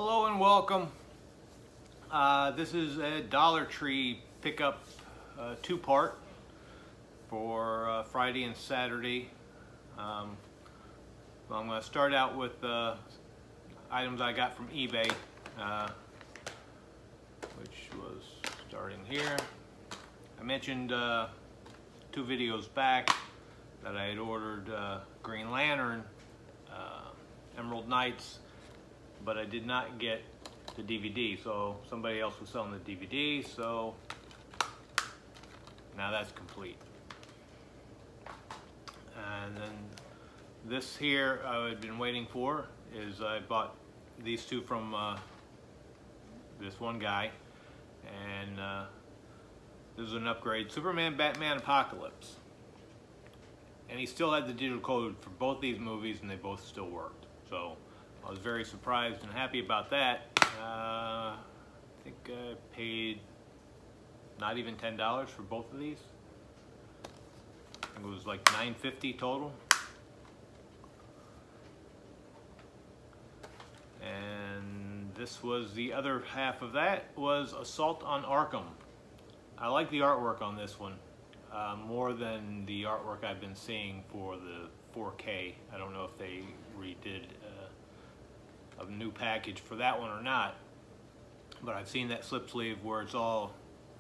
Hello and welcome. This is a Dollar Tree pickup two-part for Friday and Saturday. I'm going to start out with items I got from eBay, which was starting here. I mentioned 2 videos back that I had ordered Green Lantern, Emerald Knights, but I did not get the DVD, so somebody else was selling the DVD, so now that's complete. And then this here I had been waiting for is I bought these 2 from this one guy, and this is an upgrade, Superman, Batman, Apocalypse. And he still had the digital code for both these movies, and they both still worked. So I was very surprised and happy about that. I think I paid not even $10 for both of these. I think it was like $9.50 total. And this was the other half of that, was Assault on Arkham. I like the artwork on this one more than the artwork I've been seeing for the 4K. I don't know if they redid a new package for that one or not, but I've seen that slip sleeve where it's all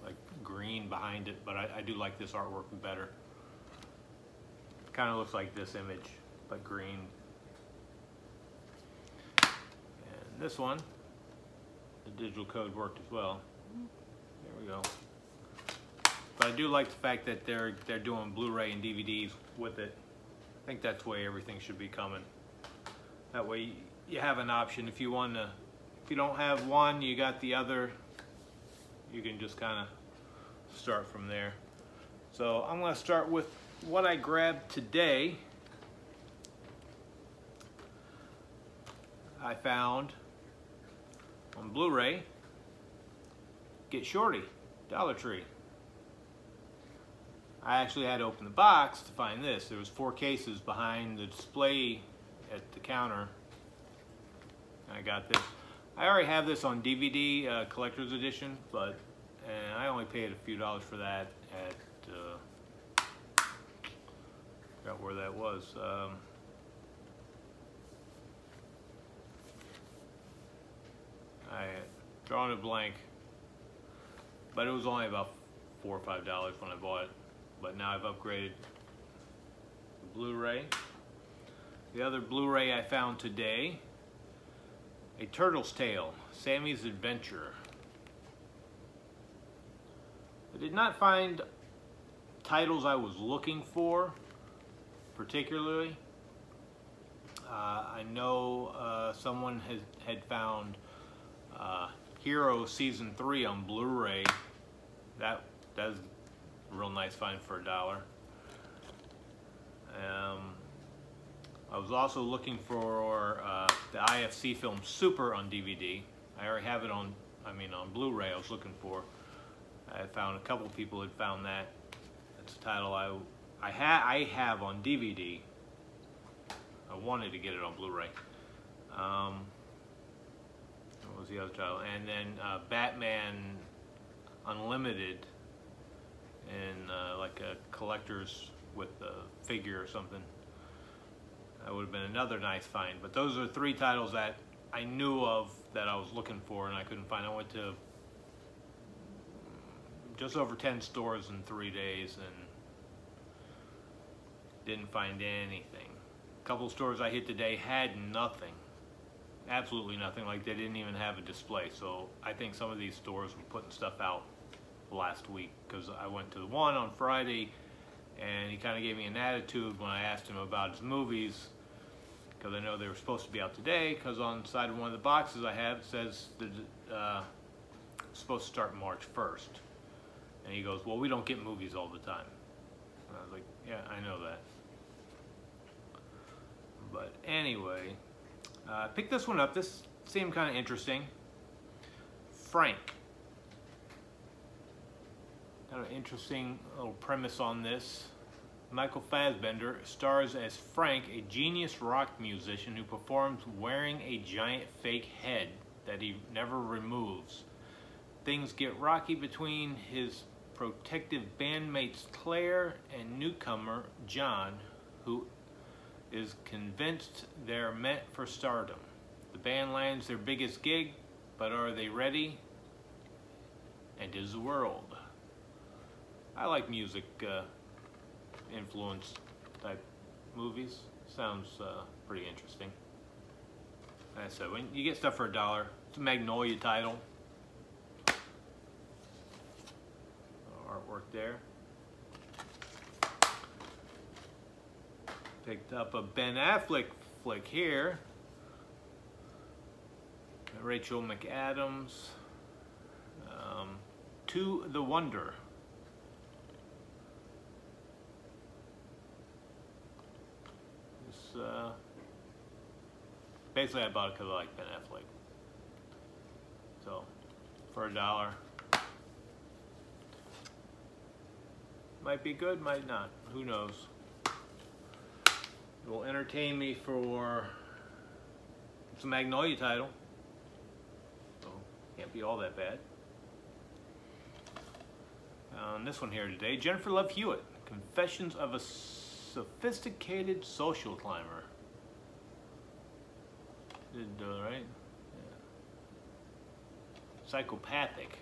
like green behind it, but I do like this artwork better. Kind of looks like this image, but green. And this one, the digital code worked as well. There we go. But I do like the fact that they're doing Blu-ray and DVDs with it. I think that's the way everything should be coming. That way you have an option. If you want to, if you don't have one, you got the other. You can just kind of start from there. So I'm going to start with what I grabbed today. I found on Blu-ray, Get Shorty, Dollar Tree. I actually had to open the box to find this. There was 4 cases behind the display at the counter. I got this. I already have this on DVD, collector's edition, but I only paid a few dollars for that at, forgot where that was. I had drawn a blank, but it was only about $4 or $5 when I bought it. But now I've upgraded the Blu-ray. The other Blu-ray I found today, A Turtle's Tale, Sammy's Adventure. I did not find titles I was looking for, particularly. I know someone had found Hero Season 3 on Blu-ray. That's a real nice find for $1. I was also looking for the IFC film Super on DVD. I already have it on Blu-ray. I was looking for. I found a couple people had found that. That's a title I have on DVD. I wanted to get it on Blu-ray. What was the other title? And then Batman Unlimited, in like a collector's with a figure or something. That would have been another nice find. But those are 3 titles that I knew of that I was looking for and I couldn't find. I went to just over 10 stores in 3 days and didn't find anything. A couple stores I hit today had nothing. Absolutely nothing. Like they didn't even have a display. So I think some of these stores were putting stuff out last week, because I went to the one on Friday and he kind of gave me an attitude when I asked him about his movies, because I know they were supposed to be out today, because on the side of one of the boxes I have it says that it's supposed to start March 1st. And he goes, well, we don't get movies all the time. And I was like, yeah, I know that. But anyway, I picked this one up. This seemed kind of interesting. Frank. Kind of interesting little premise on this. Michael Fassbender stars as Frank, a genius rock musician who performs wearing a giant fake head that he never removes. Things get rocky between his protective bandmates Claire and newcomer John, who is convinced they're meant for stardom. The band lands their biggest gig, but are they ready? And is the world? I like music influence type movies. Sounds pretty interesting. Like I said, when you get stuff for $1, it's a Magnolia title. Artwork there. Picked up a Ben Affleck flick here. Rachel McAdams. To the Wonder. This, basically I bought it because I like Ben Affleck. So, for $1. Might be good, might not. Who knows? It will entertain me for some Magnolia title. So, can't be all that bad. On this one here today, Jennifer Love Hewitt, Confessions of a Sophisticated Social Climber. Did right? Yeah. Psychopathic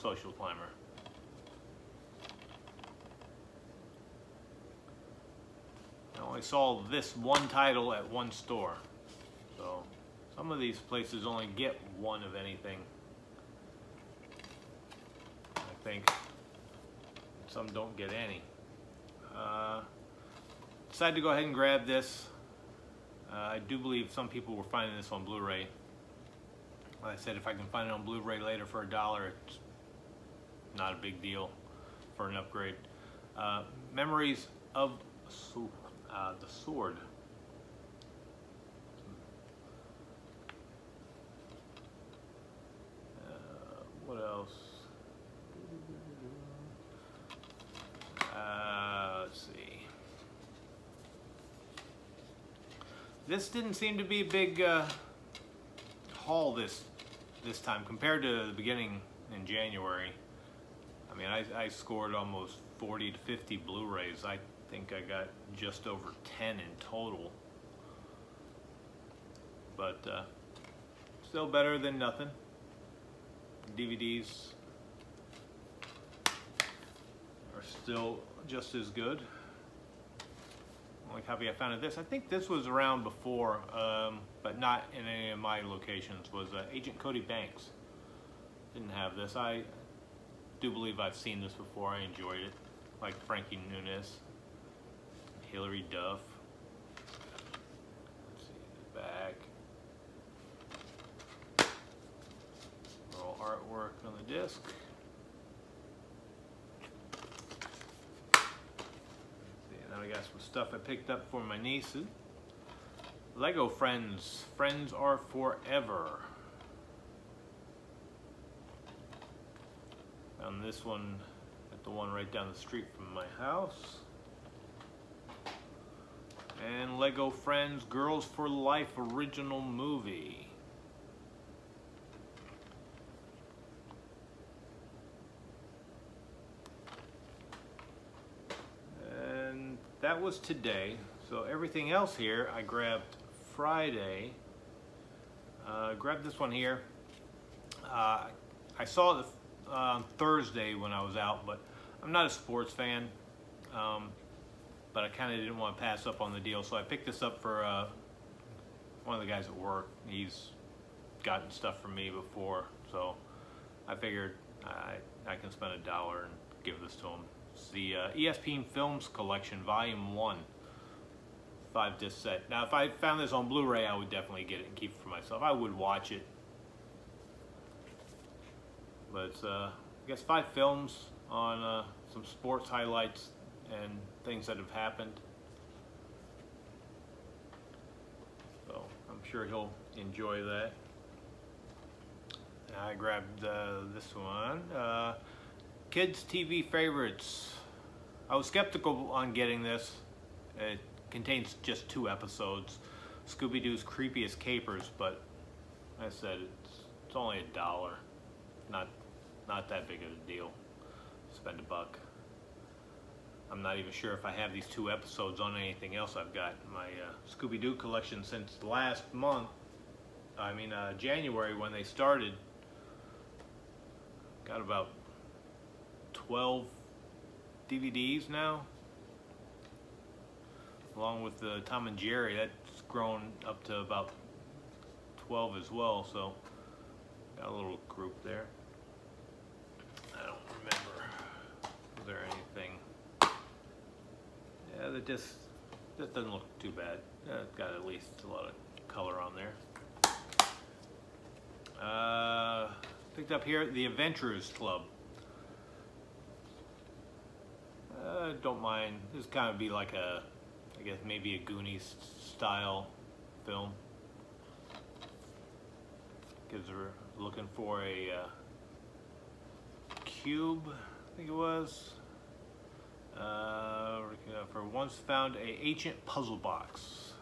social climber. I only saw this one title at one store, so some of these places only get one of anything. I think some don't get any. Decided to go ahead and grab this. I do believe some people were finding this on Blu-ray. Like I said, if I can find it on Blu-ray later for $1, it's not a big deal for an upgrade. Memories of the Sword. What else? Let's see. This didn't seem to be a big haul this time compared to the beginning in January. I mean, I scored almost 40 to 50 Blu-rays. I think I got just over 10 in total. But still better than nothing. DVDs are still just as good. Only copy I found of this, I think this was around before, but not in any of my locations, was Agent Cody Banks. Didn't have this. I do believe I've seen this before. I enjoyed it. Like Frankie Muniz, Hilary Duff. Let's see the back. Little artwork on the disc. Now I got some stuff I picked up for my nieces. Lego Friends. Friends Are Forever. Found this one at the one right down the street from my house. And Lego Friends Girls for Life original movie. And that was today. So everything else here I grabbed Friday. Grabbed this one here. I saw it on Thursday when I was out, but I'm not a sports fan. But I kind of didn't want to pass up on the deal, so I picked this up for one of the guys at work. He's gotten stuff from me before, so I figured I can spend $1 and give this to him. It's the ESPN Films Collection, Volume 1, 5-disc set. Now, if I found this on Blu-ray, I would definitely get it and keep it for myself. I would watch it, but it's I guess 5 films on some sports highlights and things that have happened. So I'm sure he'll enjoy that. I grabbed this one. Kids TV Favorites. I was skeptical on getting this. It contains just 2 episodes. Scooby-Doo's Creepiest Capers, but I said it's only $1. Not that big of a deal. Spend $1. I'm not even sure if I have these 2 episodes on anything else I've got in my Scooby-Doo collection since last month. I mean January when they started. Got about 12 DVDs now, along with the Tom and Jerry. That's grown up to about 12 as well, so got a little group there. I don't remember, was there anything? Yeah, that doesn't look too bad. It's got at least a lot of color on there. Picked up here the Adventurers Club. Don't mind. This kind of be like a, I guess maybe a Goonies style film. Kids are looking for a cube, I think it was. For once found a ancient puzzle box.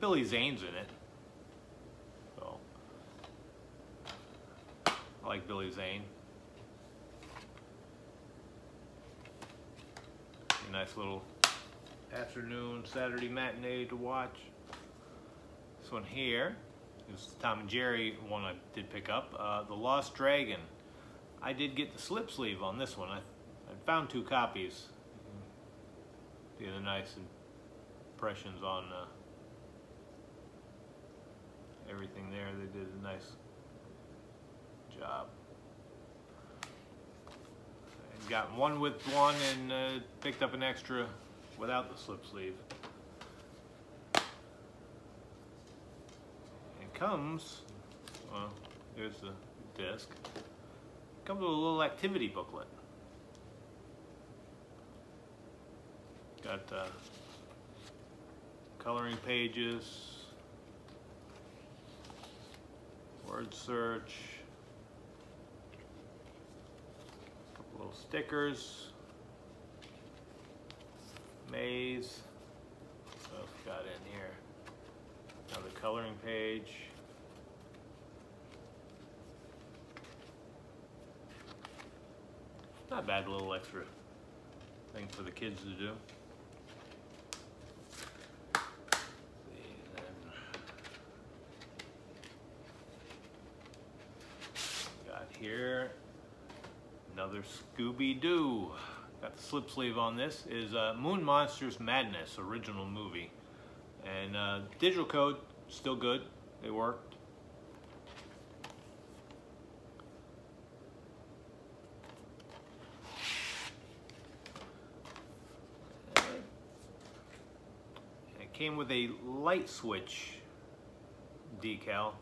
Billy Zane's in it. So I like Billy Zane. A nice little afternoon Saturday matinee to watch. This one here is the Tom and Jerry one I did pick up. The Lost Dragon. I did get the slip sleeve on this one. I found 2 copies. See the nice impressions on everything there. They did a nice job. I got one with one and picked up an extra without the slip sleeve. It comes, well, here's the disc. It comes with a little activity booklet. Got coloring pages, word search, a couple little stickers, maze. What else got in here? Another coloring page. Not bad, a little extra thing for the kids to do. Here, another Scooby-Doo. Got the slip sleeve on this. Is Moon Monsters Madness, original movie. And digital code, still good. They worked. It came with a light switch decal.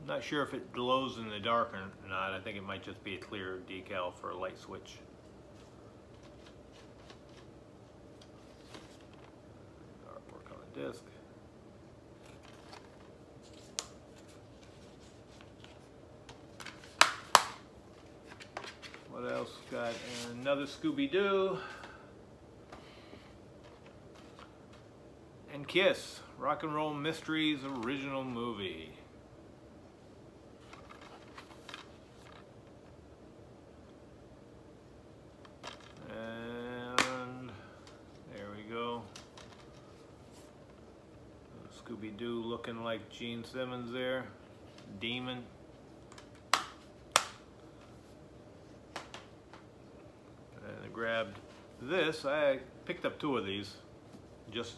Not sure if it glows in the dark or not. I think it might just be a clear decal for a light switch. Artwork on the disc. What else? Got another Scooby-Doo. And Kiss, Rock and Roll Mysteries original movie. Scooby-Doo looking like Gene Simmons there. Demon. And I grabbed this. I picked up 2 of these. Just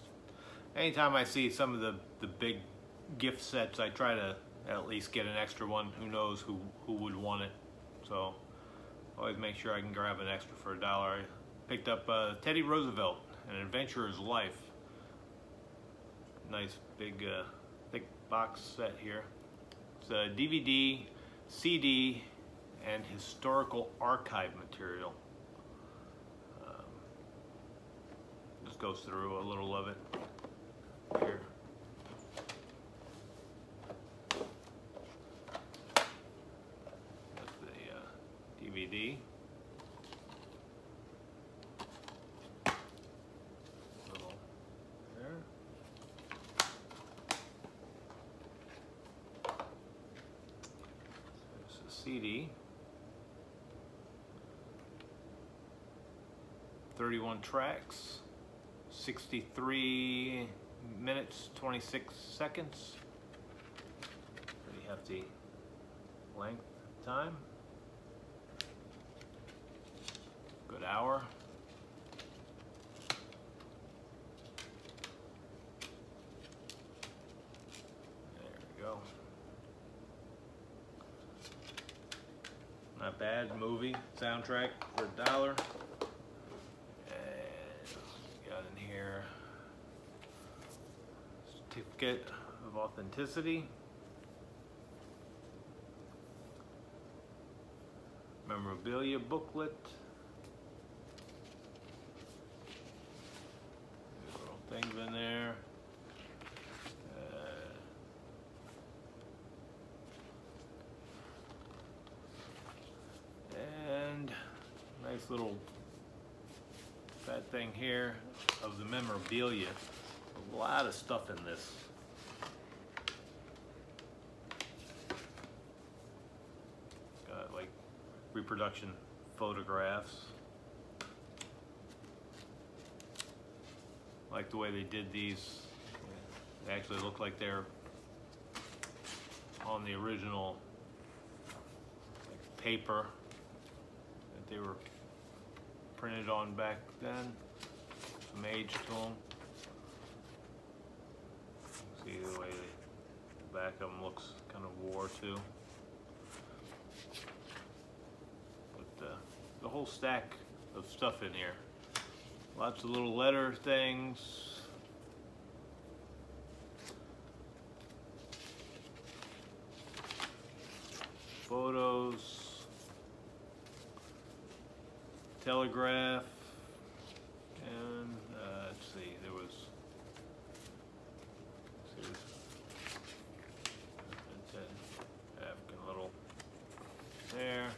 anytime I see some of the big gift sets, I try to at least get an extra one. Who knows who would want it. So always make sure I can grab an extra for $1. I picked up Teddy Roosevelt, An Adventurer's Life. Nice big thick box set here. It's a DVD, CD, and historical archive material. Just goes through a little of it here. That's the DVD. CD. 31 tracks, 63 minutes, 26 seconds. Pretty hefty length time. Good hour. There we go. Not bad movie soundtrack for $1. Got in here certificate of authenticity, memorabilia booklet, little things in there, and nice little that thing here of the memorabilia. A lot of stuff in this. Got like reproduction photographs. Like the way they did these. They actually look like they're on the original like paper that they were printed on back then. Some age to them. See the way the back of them looks kind of wore too. But the whole stack of stuff in here. Lots of little letter things. Photos. Telegraph, and let's see, there was African little there.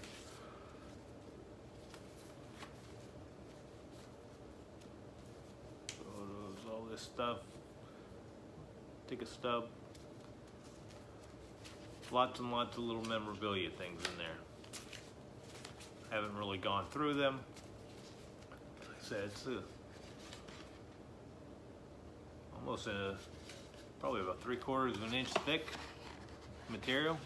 Photos, all this stuff. Take a stub. Lots and lots of little memorabilia things in there. Haven't really gone through them. Like I said, it's almost probably about 3/4 of an inch thick material.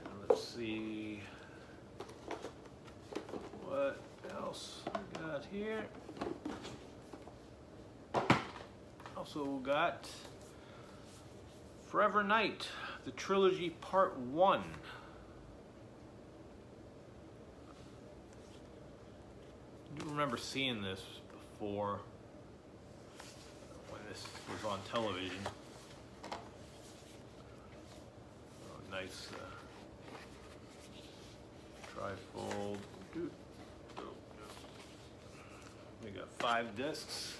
And let's see what else we got here. Also got Forever Night, the trilogy part 1. I do remember seeing this before when this was on television. Oh, nice trifold. We got 5 discs.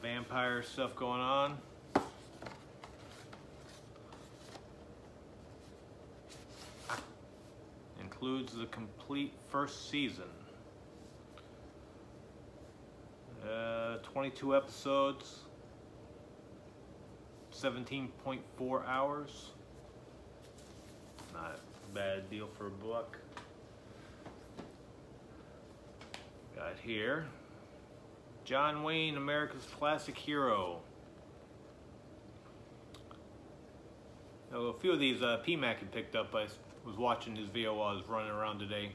Vampire stuff going on. Includes the complete first season. 22 episodes, 17.4 hours. Not a bad deal for $1. Got here John Wayne, America's Classic Hero. Now, a few of these PMAC had picked up. I was watching his video while I was running around today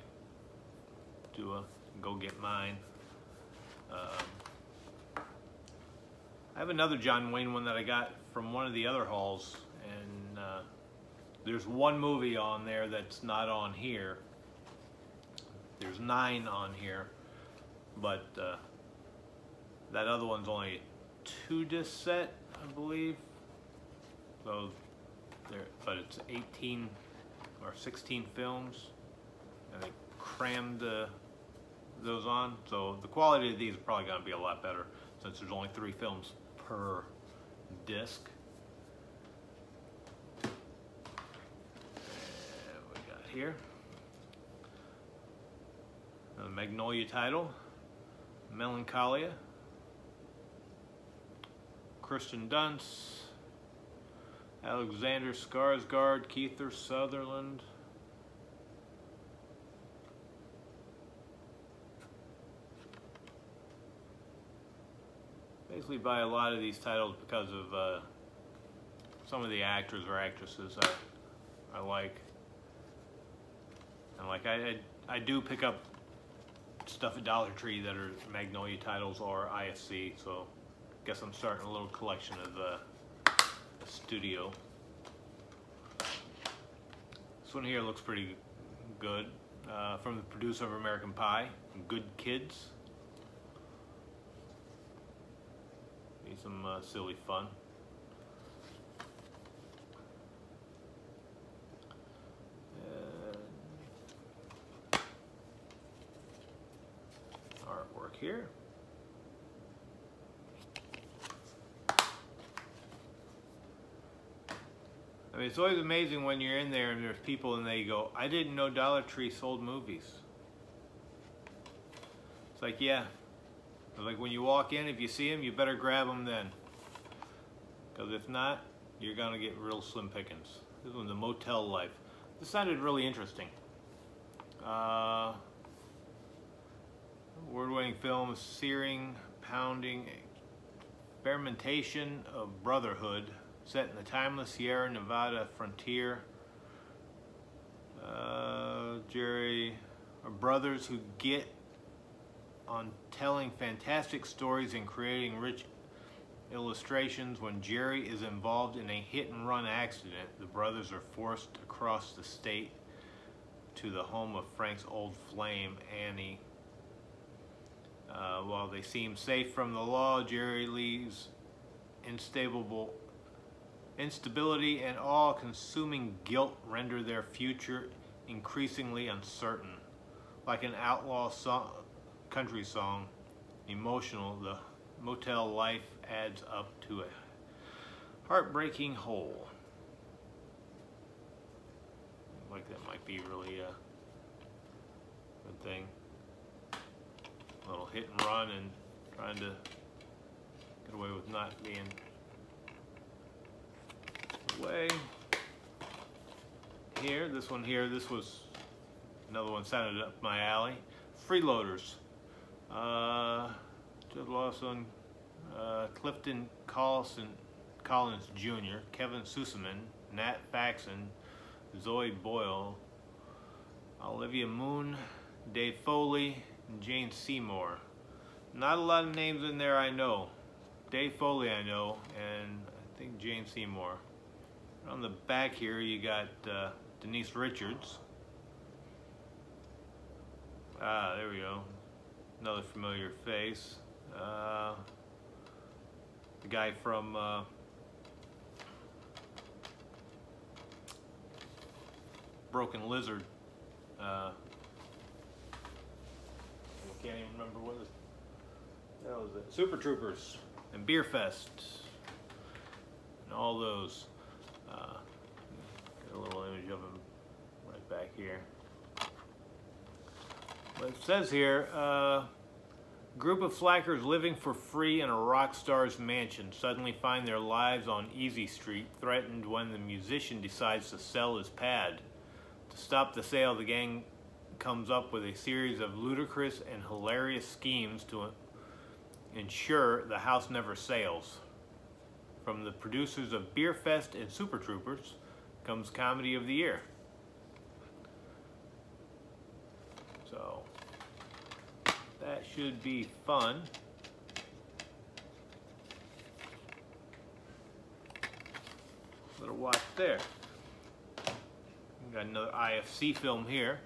to go get mine. I have another John Wayne one that I got from one of the other hauls, and there's one movie on there that's not on here. There's 9 on here, but that other one's only a 2-disc set, I believe. So but it's 18 or 16 films, and they crammed those on. So the quality of these is probably going to be a lot better since there's only 3 films per disc. And we got here The Magnolia title, Melancholia, Kirsten Dunst, Alexander Skarsgård, Kiefer Sutherland. Basically buy a lot of these titles because of some of the actors or actresses I like. And like I do pick up stuff at Dollar Tree that are Magnolia titles or IFC, so I guess I'm starting a little collection of the studio. This one here looks pretty good. From the producer of American Pie, Good Kids. Need some silly fun. Artwork here. I mean, it's always amazing when you're in there and there's people and they go, I didn't know Dollar Tree sold movies. It's like, yeah. Like when you walk in, if you see them, you better grab them then. Because if not, you're going to get real slim pickings. This one's The Motel Life. This sounded really interesting. Award-winning film, searing, pounding, experimentation of brotherhood, set in the timeless Sierra Nevada frontier. Jerry are brothers who get on telling fantastic stories and creating rich illustrations. When Jerry is involved in a hit-and-run accident, the brothers are forced across the state to the home of Frank's old flame, Annie. While they seem safe from the law, Jerry leaves instability and all-consuming guilt render their future increasingly uncertain. Like an outlaw country song, emotional, the motel life adds up to a heartbreaking whole. Like that might be really a good thing. A little hit and run and trying to get away with not being away. Here, this one here, this was another one sounded up my alley. Freeloaders. Judd Lawson, Clifton Collins Jr., Kevin Sussman, Nat Faxon, Zoe Boyle, Olivia Moon, Dave Foley, and Jane Seymour. Not a lot of names in there I know. Dave Foley I know, and I think Jane Seymour. On the back here you got Denise Richards. There we go. Another familiar face. The guy from Broken Lizard. I can't even remember what the hell is it. Super Troopers and Beer Fest and all those. Got a little image of him right back here. But it says here, group of flackers living for free in a rock star's mansion suddenly find their lives on Easy Street threatened when the musician decides to sell his pad. To stop the sale, the gang comes up with a series of ludicrous and hilarious schemes to ensure the house never sells. From the producers of Beer Fest and Super Troopers comes Comedy of the Year. So that should be fun. Little watch there. We got another IFC film here.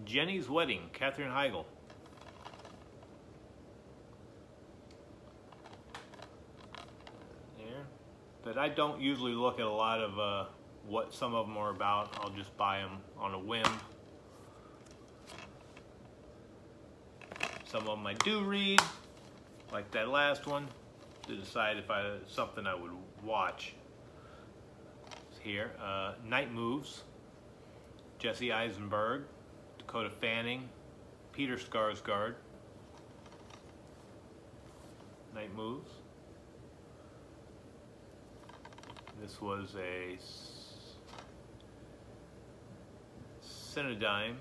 Jenny's Wedding, Katherine Heigl. There. But I don't usually look at a lot of what some of them are about. I'll just buy them on a whim. Some of them I do read, like that last one, to decide if it's something I would watch. Here, Night Moves, Jesse Eisenberg, Dakota Fanning, Peter Skarsgård. Night Moves. This was a Cinedyne.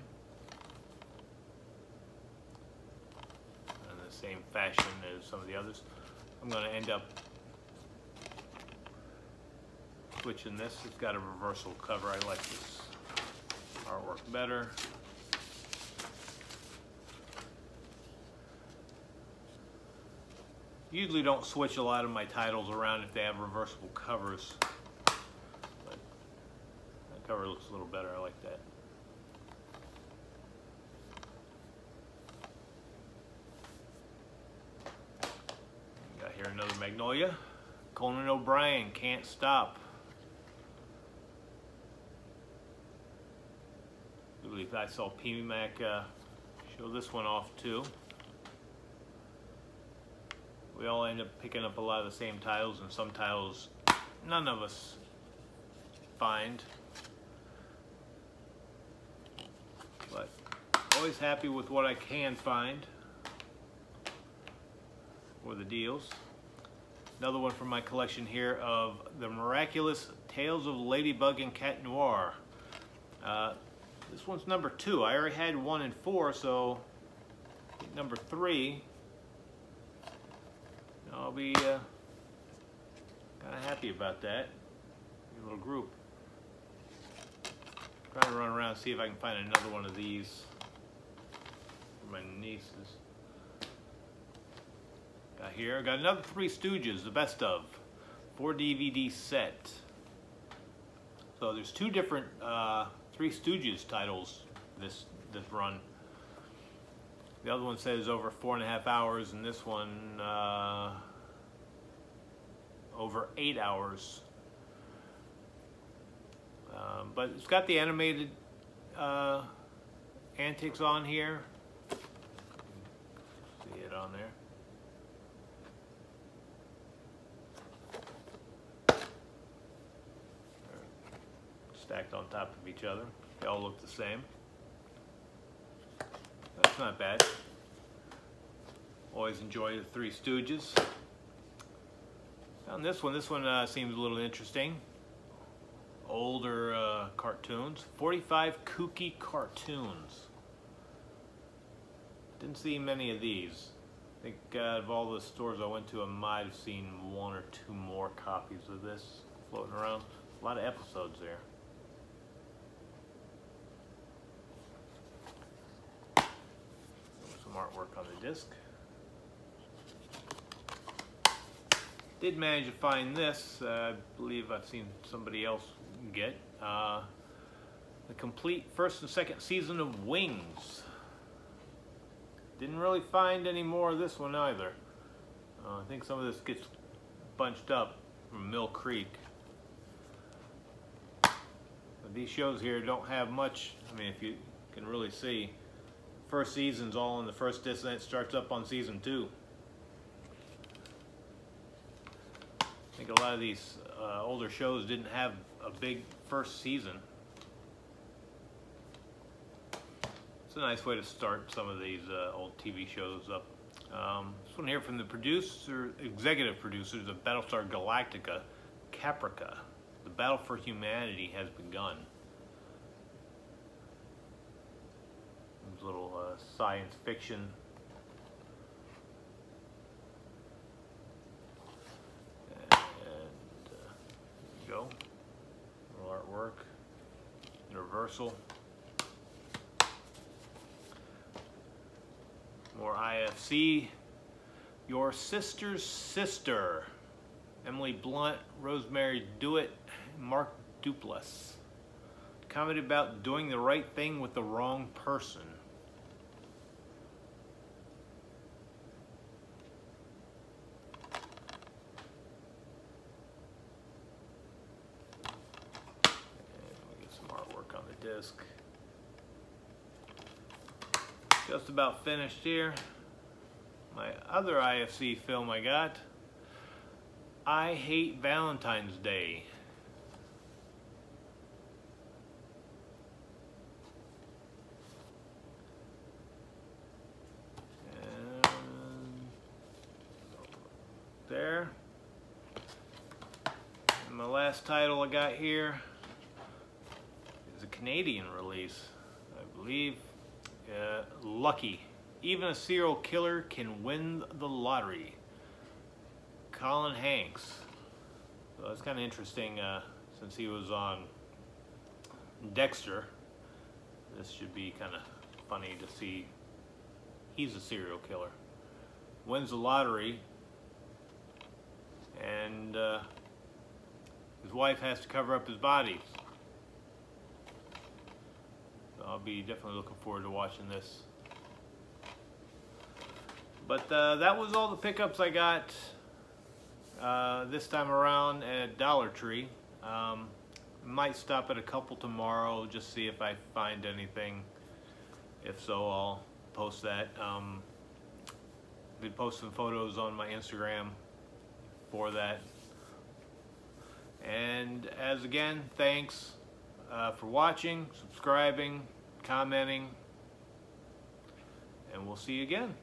In the same fashion as some of the others. I'm going to end up switching this. It's got a reversal cover. I like this artwork better. Usually don't switch a lot of my titles around if they have reversible covers. But that cover looks a little better. I like that. Got here another Magnolia. Conan O'Brien, Can't Stop. I believe I saw PMac show this one off too. We all end up picking up a lot of the same titles, and some titles none of us find. But always happy with what I can find for the deals. Another one from my collection here of The Miraculous Tales of Ladybug and Cat Noir. This one's number 2. I already had 1 and 4, so number 3. I'll be kind of happy about that. A little group. Trying to run around and see if I can find another one of these for my nieces. Got here. Got another Three Stooges, the best of 4 DVD set. So there's 2 different Three Stooges titles this run. The other one says over 4.5 hours, and this one over 8 hours. But it's got the animated antics on here. See it on there. They're stacked on top of each other. They all look the same. That's not bad. Always enjoy the Three Stooges. Found this one seems a little interesting. Older cartoons. 45 kooky cartoons. Didn't see many of these. I think of all the stores I went to, I might have seen 1 or 2 more copies of this floating around. A lot of episodes there. Some artwork on the disc. Did manage to find this. I believe I've seen somebody else get the complete first and second season of Wings. Didn't really find any more of this one either. I think some of this gets bunched up from Mill Creek. But these shows here don't have much. I mean, if you can really see, first season's all in the first disc, and it starts up on season 2. I think a lot of these older shows didn't have a big first season. It's a nice way to start some of these old TV shows up. This one here from the executive producers of Battlestar Galactica, Caprica. The battle for humanity has begun. This little science fiction. Go. Little artwork. Universal. More IFC. Your Sister's Sister. Emily Blunt, Rosemary Dewitt, Mark Duplass. Comedy about doing the right thing with the wrong person. Disc. Just about finished here. My other IFC film I got, I Hate Valentine's Day. last title I got here is a Canadian release, I believe. Lucky. Even a serial killer can win the lottery. Colin Hanks. So that's kind of interesting since he was on Dexter. This should be kind of funny to see he's a serial killer. Wins the lottery and his wife has to cover up his body. So I'll be definitely looking forward to watching this. But that was all the pickups I got this time around at Dollar Tree. Might stop at a couple tomorrow, just see if I find anything. If so, I'll post that. Been posting photos on my Instagram for that. And as again, thanks for watching, subscribing, commenting, and we'll see you again.